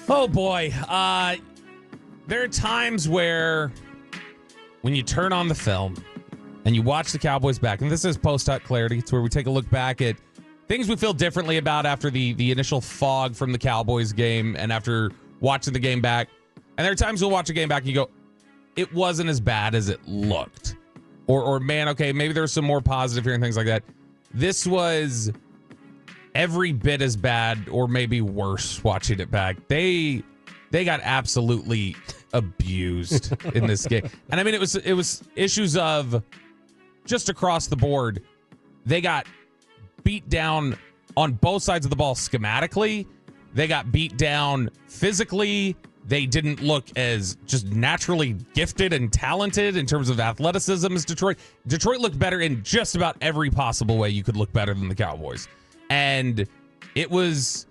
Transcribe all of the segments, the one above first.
Oh, boy. There are times where when you turn on the film and you watch the Cowboys back, and this is post-hut clarity, it's where we take a look back at things we feel differently about after the initial fog from the Cowboys game and after watching the game back. And there are times we'll watch a game back and you go, it wasn't as bad as it looked. Or man, okay, maybe there's some more positive here and things like that. This was every bit as bad or maybe worse watching it back. They got absolutely abused in this game. And I mean, it was issues of just across the board. They got beat down on both sides of the ball schematically. They got beat down physically. They didn't look as just naturally gifted and talented in terms of athleticism as Detroit. Detroit looked better in just about every possible way you could look better than the Cowboys. And it was,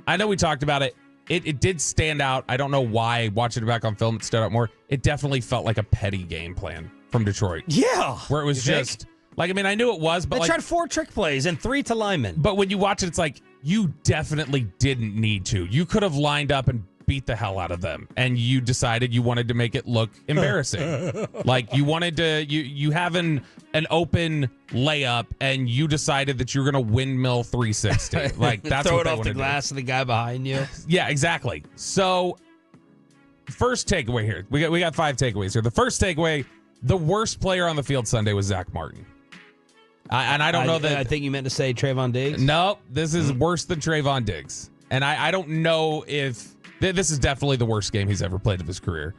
I know we talked about it. It did stand out. I don't know why. Watching it back on film, it stood out more. It definitely felt like a petty game plan from Detroit. Yeah. Where it was just, like, I mean, I knew it was, but they tried 4 trick plays and 3 to linemen. But when you watch it, it's like, you definitely didn't need to. You could have lined up and beat the hell out of them, and you decided you wanted to make it look embarrassing. Like you wanted to, you have an open layup, and you decided that you're going to windmill 360. Like that's throw what it off the glass of the guy behind you. Yeah, exactly. So, first takeaway here, we got 5 takeaways here. The first takeaway: the worst player on the field Sunday was Zack Martin. And I don't know that. I think you meant to say Trayvon Diggs. No, this is worse than Trayvon Diggs, and I don't know if. This is definitely the worst game he's ever played of his career.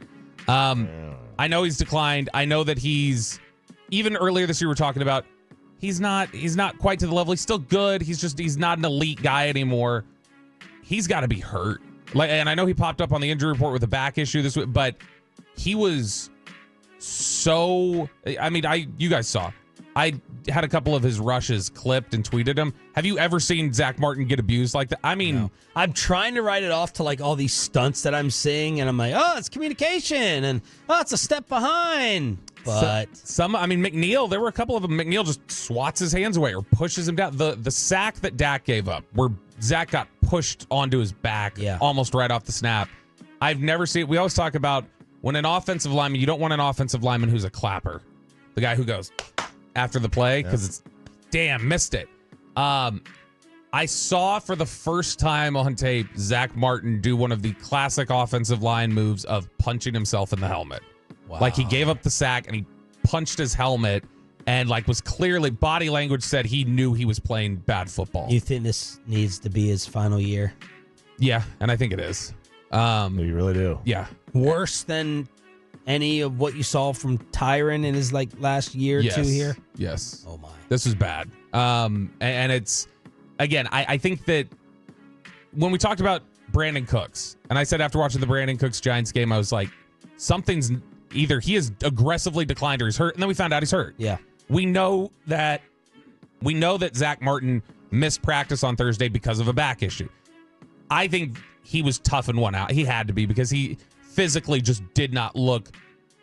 I know he's declined. I know that he's, even earlier this year we're talking about, he's not quite to the level. He's still good. He's not an elite guy anymore. He's got to be hurt. And I know he popped up on the injury report with a back issue this week, but he was so, I mean, you guys saw. I had a couple of his rushes clipped and tweeted him. Have you ever seen Zack Martin get abused like that? I mean, no. I'm trying to write it off to like all these stunts that I'm seeing, and I'm like, oh, it's communication, and oh, it's a step behind. But I mean, McNeil, there were a couple of them. McNeil just swats his hands away or pushes him down. The sack that Dak gave up, where Zach got pushed onto his back almost right off the snap. I've never seen. We always talk about when an offensive lineman, you don't want an offensive lineman who's a clapper, the guy who goes after the play because it's missed it. I saw for the first time on tape Zack Martin do one of the classic offensive line moves of punching himself in the helmet. Wow. Like he gave up the sack and he punched his helmet and like was clearly, body language said he knew he was playing bad football. You think this needs to be his final year? Yeah, and I think it is. You really do. Yeah. Worse than any of what you saw from Tyron in his like last year or two here? Yes. Oh my. This was bad. And it's, again, I think that when we talked about Brandon Cooks, and I said after watching the Brandon Cooks Giants game, I was like, something's either he is aggressively declined or he's hurt, and then we found out he's hurt. Yeah. We know that Zack Martin missed practice on Thursday because of a back issue. I think he was tough and one out. He had to be because he physically just did not look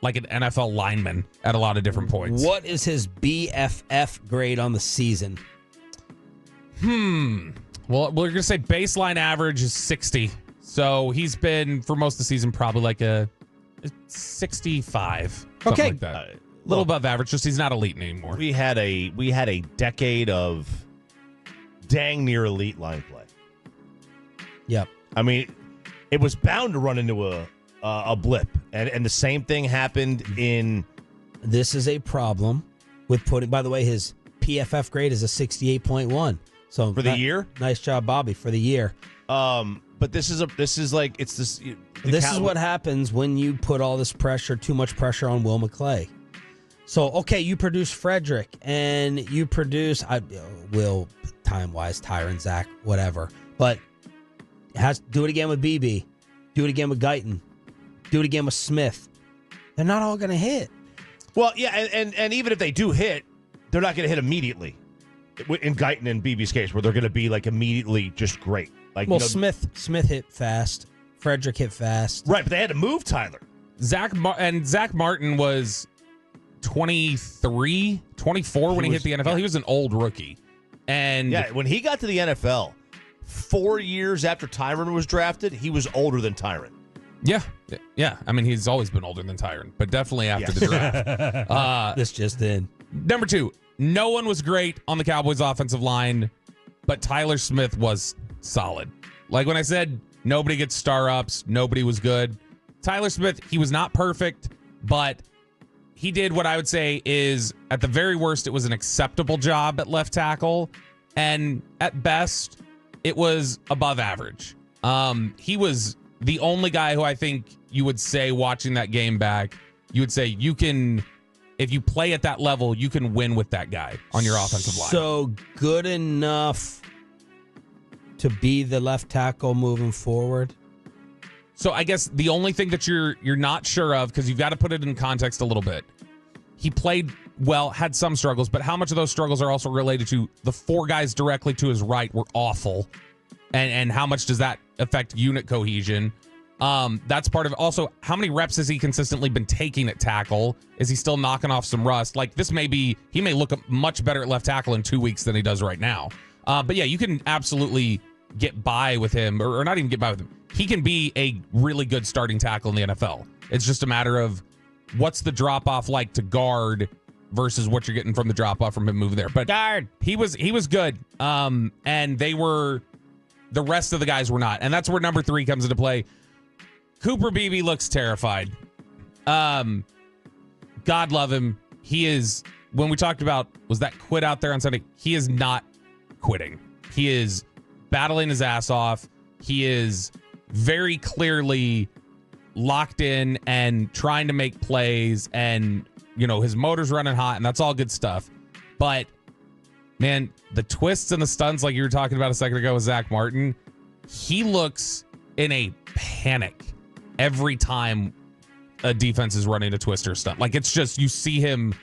like an NFL lineman at a lot of different points. What is his BFF grade on the season? Well, we're going to say baseline average is 60. So he's been, for most of the season, probably like a 65. Something like that. A little above average, just he's not elite anymore. We had a decade of dang near elite line play. Yep. I mean, it was bound to run into a blip. And the same thing happened in... This is a problem with putting... By the way, his PFF grade is a 68.1. So for the year? Nice job, Bobby, for the year. But this is what happens when you put all this pressure, too much pressure on Will McClay. So, okay, you produce Frederick, and you produce... Will, time-wise, Tyron, Zach, whatever. But do it again with BB. Do it again with Guyton. Do it again with Smith. They're not all going to hit. Well, yeah, and even if they do hit, they're not going to hit immediately. In Guyton and BB's case, where they're going to be like immediately just great. Like, well, Smith hit fast. Frederick hit fast. Right, but they had to move Tyler. Zack Martin was 23, 24 when he hit the NFL. He was an old rookie. And yeah, when he got to the NFL, 4 years after Tyron was drafted, he was older than Tyron. Yeah. I mean, he's always been older than Tyron, but definitely after the draft. This just in. Number 2, no one was great on the Cowboys offensive line, but Tyler Smith was solid. Like when I said nobody gets star ups, nobody was good. Tyler Smith, he was not perfect, but he did what I would say is, at the very worst, it was an acceptable job at left tackle. And at best, it was above average. He was the only guy who I think you would say, watching that game back, you would say you can, if you play at that level, you can win with that guy on your offensive line. So good enough to be the left tackle moving forward? So I guess the only thing that you're not sure of, because you've got to put it in context a little bit. He played well, had some struggles, but how much of those struggles are also related to the 4 guys directly to his right were awful, and how much does that affect unit cohesion? That's part of it. Also, how many reps has he consistently been taking at tackle? Is he still knocking off some rust? Like, he may look much better at left tackle in 2 weeks than he does right now. But yeah, you can absolutely get by with him, or not even get by with him. He can be a really good starting tackle in the NFL. It's just a matter of what's the drop-off like to guard versus what you're getting from the drop-off from him moving there. But Guard. he was good. And the rest of the guys were not. And that's where number 3 comes into play. Cooper Beebe looks terrified. God love him. He is, when we talked about, was that quit out there on Sunday? He is not quitting. He is battling his ass off. He is very clearly locked in and trying to make plays, and his motor's running hot, and that's all good stuff. But man, the twists and the stunts, like you were talking about a second ago with Zack Martin, he looks in a panic every time a defense is running a twister stunt. Like, it's just, you see him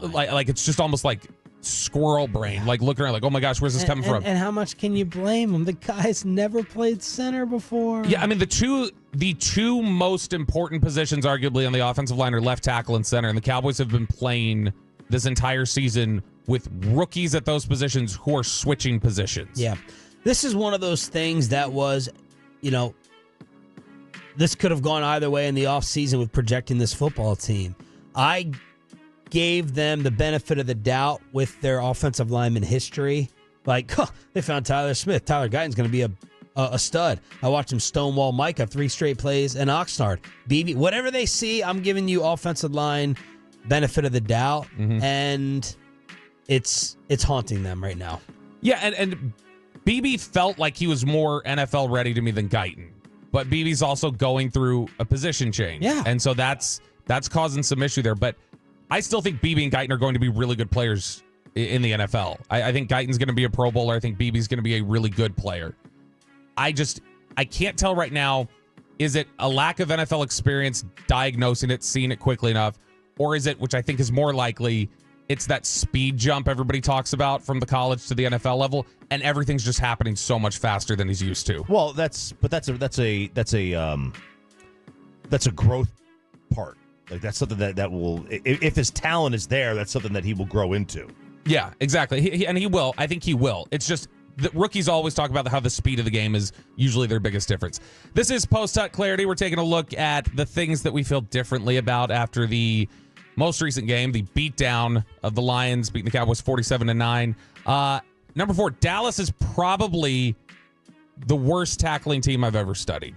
like it's just almost like squirrel brain, like looking around like, oh my gosh, where's this coming from? And how much can you blame him? The guy's never played center before. Yeah, I mean, the two most important positions arguably on the offensive line are left tackle and center, and the Cowboys have been playing this entire season with rookies at those positions who are switching positions. Yeah. This is one of those things that was, this could have gone either way in the offseason with projecting this football team. I gave them the benefit of the doubt with their offensive lineman history. Like, they found Tyler Smith. Tyler Guyton's going to be a stud. I watched him stonewall Micah 3 straight plays in Oxnard. BB, whatever they see, I'm giving you offensive line benefit of the doubt, and it's haunting them right now. Yeah, and BB felt like he was more NFL ready to me than Guyton. But BB's also going through a position change. Yeah. And so that's causing some issue there. But I still think BB and Guyton are going to be really good players in the NFL. I think Guyton's going to be a Pro Bowler. I think BB's going to be a really good player. I can't tell right now, is it a lack of NFL experience diagnosing it, seeing it quickly enough, or is it, which I think is more likely, it's that speed jump everybody talks about from the college to the NFL level, and everything's just happening so much faster than he's used to. Well, that's a growth part. Like, that's something that will, if his talent is there, that's something that he will grow into. Yeah, exactly. And he will. I think he will. It's just the rookies always talk about how the speed of the game is usually their biggest difference. This is Post Hut Clarity. We're taking a look at the things that we feel differently about after the most recent game, the beatdown of the Lions beating the Cowboys 47-9. Number 4, Dallas is probably the worst tackling team I've ever studied.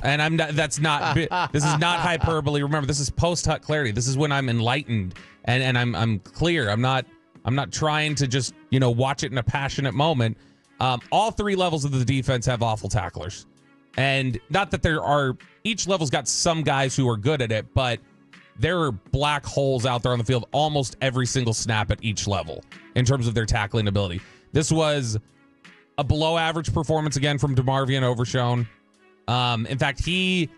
And this is not hyperbole. Remember, this is Post Hut Clarity. This is when I'm enlightened and I'm clear. I'm not trying to just, watch it in a passionate moment. All 3 levels of the defense have awful tacklers. And not that each level's got some guys who are good at it, but there are black holes out there on the field almost every single snap at each level in terms of their tackling ability. This was a below average performance again from DeMarvion Overshown. In fact, he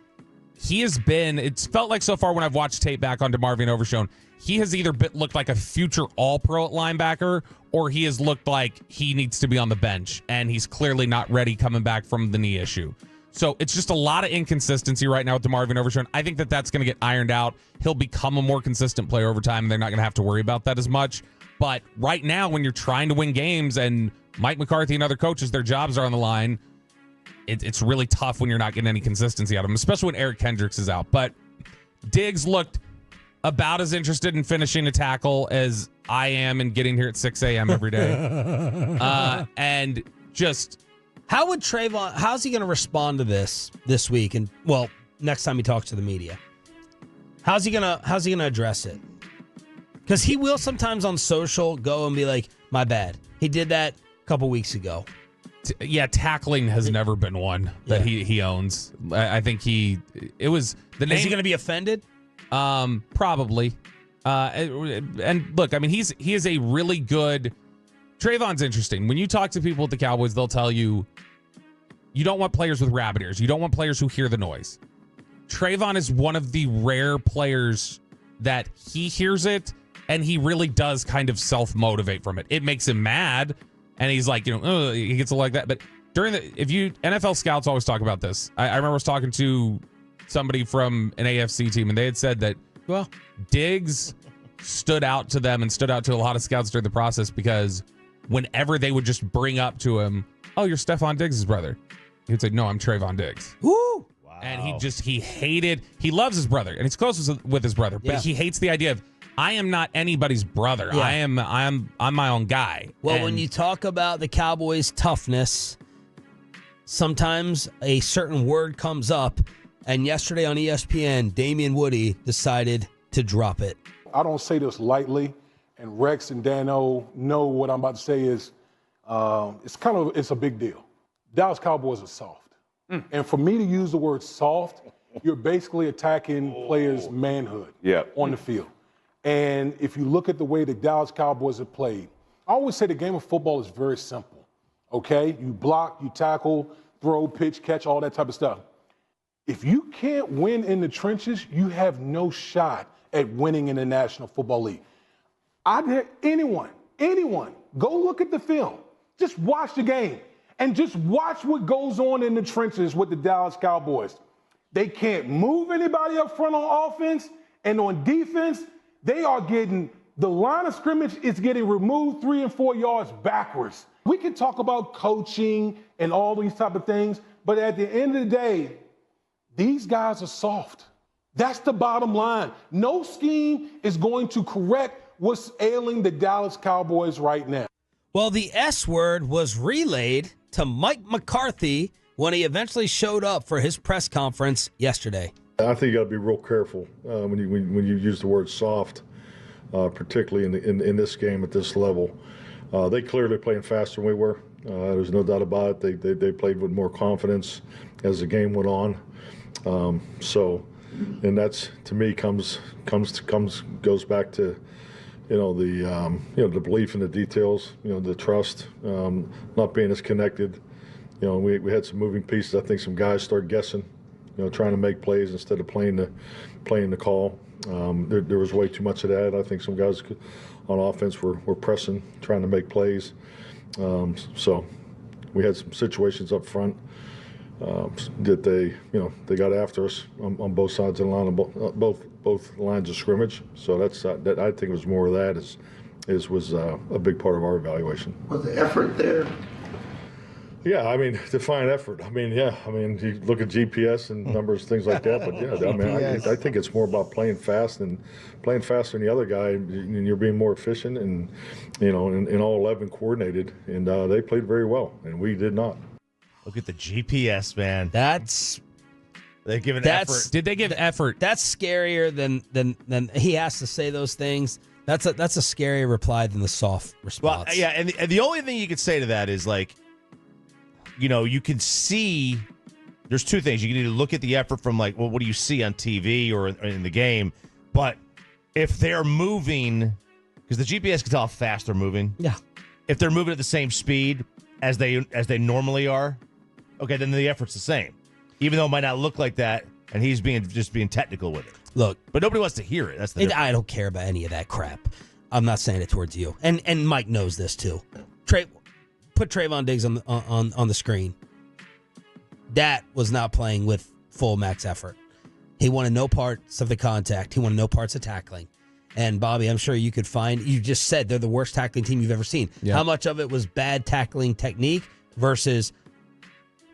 has been, it's felt like so far when I've watched tape back on DeMarvion Overshown, he has either looked like a future all-pro at linebacker, or he has looked like he needs to be on the bench, and he's clearly not ready coming back from the knee issue. So it's just a lot of inconsistency right now with DeMarvion Overshown. I think that's going to get ironed out. He'll become a more consistent player over time, and they're not going to have to worry about that as much. But right now, when you're trying to win games and Mike McCarthy and other coaches, their jobs are on the line. It's really tough when you're not getting any consistency out of them, especially when Eric Kendricks is out. But Diggs looked about as interested in finishing a tackle as I am in getting here at 6 a.m. every day. And just... how's he going to respond to this week? And, well, next time he talks to the media. How's he gonna address it? Because he will sometimes on social go and be like, my bad. He did that a couple weeks ago. Tackling has never been one that he owns. I think it was the name. Is he going to be offended? Probably. And look, I mean, he is a really good. Trayvon's interesting. When you talk to people at the Cowboys, they'll tell you don't want players with rabbit ears. You don't want players who hear the noise. Trayvon is one of the rare players that he hears it and he really does kind of self-motivate from it. It makes him mad. And he's like, he gets like that. But NFL scouts always talk about this. I remember I was talking to somebody from an AFC team, and they had said that, well, Diggs stood out to them and stood out to a lot of scouts during the process because whenever they would just bring up to him, oh, you're Stephon Diggs' brother. He'd say, no, I'm Trayvon Diggs. Woo! Wow. And he loves his brother, and he's close with his brother, but he hates the idea of, I am not anybody's brother. Yeah. I'm my own guy. Well, when you talk about the Cowboys' toughness, sometimes a certain word comes up, and yesterday on ESPN, Damian Woody decided to drop it. I don't say this lightly, and Rex and Dano know what I'm about to say is it's a big deal. Dallas Cowboys are soft. And for me to use the word soft, you're basically attacking players' manhood on the field. And if you look at the way the Dallas Cowboys have played, I always say the game of football is very simple, okay? You block, you tackle, throw, pitch, catch, all that type of stuff. If you can't win in the trenches, you have no shot at winning in the National Football League. I dare anyone, go look at the film. Just watch the game and just watch what goes on in the trenches with the Dallas Cowboys. They can't move anybody up front on offense, and on defense, they are getting, the line of scrimmage is getting removed 3 and 4 yards backwards. We can talk about coaching and all these type of things, but at the end of the day, these guys are soft. That's the bottom line. No scheme is going to correct what's ailing the Dallas Cowboys right now. Well, the S word was relayed to Mike McCarthy when he eventually showed up for his press conference yesterday. I think you got to be real careful when you use the word soft, particularly in this game at this level. They clearly playing faster than we were. There's no doubt about it. They played with more confidence as the game went on. And that's, to me, goes back to the belief in the details, the trust, not being as connected. We had some moving pieces. I think some guys started guessing. Trying to make plays instead of playing the call. There was way too much of that. I think some guys on offense were pressing, trying to make plays. So we had some situations up front that they got after us on both sides of the line, both lines of scrimmage. So that I think it was more of that was a big part of our evaluation. Was the effort there? Yeah, define effort. You look at GPS and numbers, things like that. But I think it's more about playing fast and playing faster than the other guy, and you're being more efficient and all 11 coordinated. And they played very well, and we did not. Look at the GPS, man. They're giving effort. Did they give effort? That's scarier than he has to say those things. That's a scarier reply than the soft response. Well, yeah, and the only thing you could say to that is you can see there's two things. You can either look at the effort from what do you see on TV or in the game, but if they're moving, because the GPS can tell how fast they're moving. Yeah. If they're moving at the same speed as they normally are, okay, then the effort's the same. Even though it might not look like that, and he's just being technical with it. Look, but nobody wants to hear it. That's the difference. I don't care about any of that crap. I'm not saying it towards you, and Mike knows this too. Put Trayvon Diggs on the screen. That was not playing with full max effort. He wanted no parts of the contact. He wanted no parts of tackling. And Bobby, I'm sure you could find, you just said they're the worst tackling team you've ever seen. Yeah. How much of it was bad tackling technique versus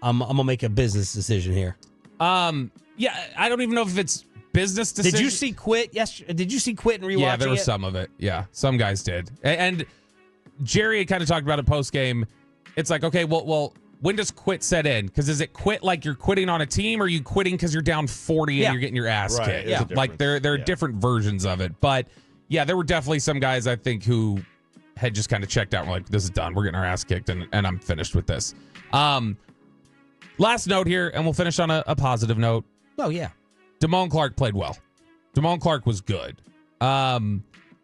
I'm going to make a business decision here? Yeah, I don't even know if it's business decision. Did you see Quit? Yes. Did you see Quit and rewatching it? Yeah, there was some of it. Yeah, some guys did. And Jerry had kind of talked about it post game. It's like, okay, well, when does quit set in? Because is it quit like you're quitting on a team, or are you quitting because you're down 40 and you're getting your ass kicked? Yeah. Like there are different versions of it. But yeah, there were definitely some guys I think who had just kind of checked out and were like, this is done. We're getting our ass kicked and I'm finished with this. Last note here, and we'll finish on a positive note. Oh, yeah. Damone Clark played well. Damone Clark was good.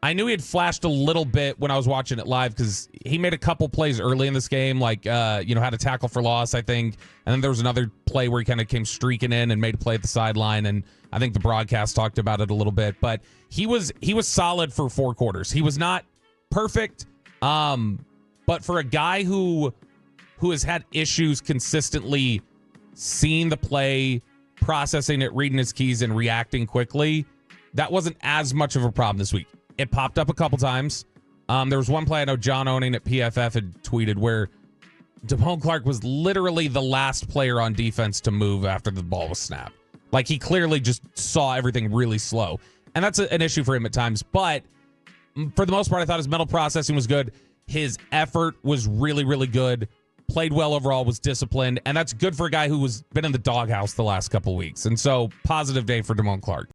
I knew he had flashed a little bit when I was watching it live because he made a couple plays early in this game, like, had a tackle for loss, I think. And then there was another play where he kind of came streaking in and made a play at the sideline. And I think the broadcast talked about it a little bit. But he was solid for 4 quarters. He was not perfect. But for a guy who has had issues consistently seeing the play, processing it, reading his keys, and reacting quickly, that wasn't as much of a problem this week. It popped up a couple times. There was one play I know John Owning at PFF had tweeted where Damone Clark was literally the last player on defense to move after the ball was snapped. Like, he clearly just saw everything really slow. And that's an issue for him at times. But for the most part, I thought his mental processing was good. His effort was really, really good. Played well overall, was disciplined. And that's good for a guy who has been in the doghouse the last couple weeks. And so, positive day for Damone Clark.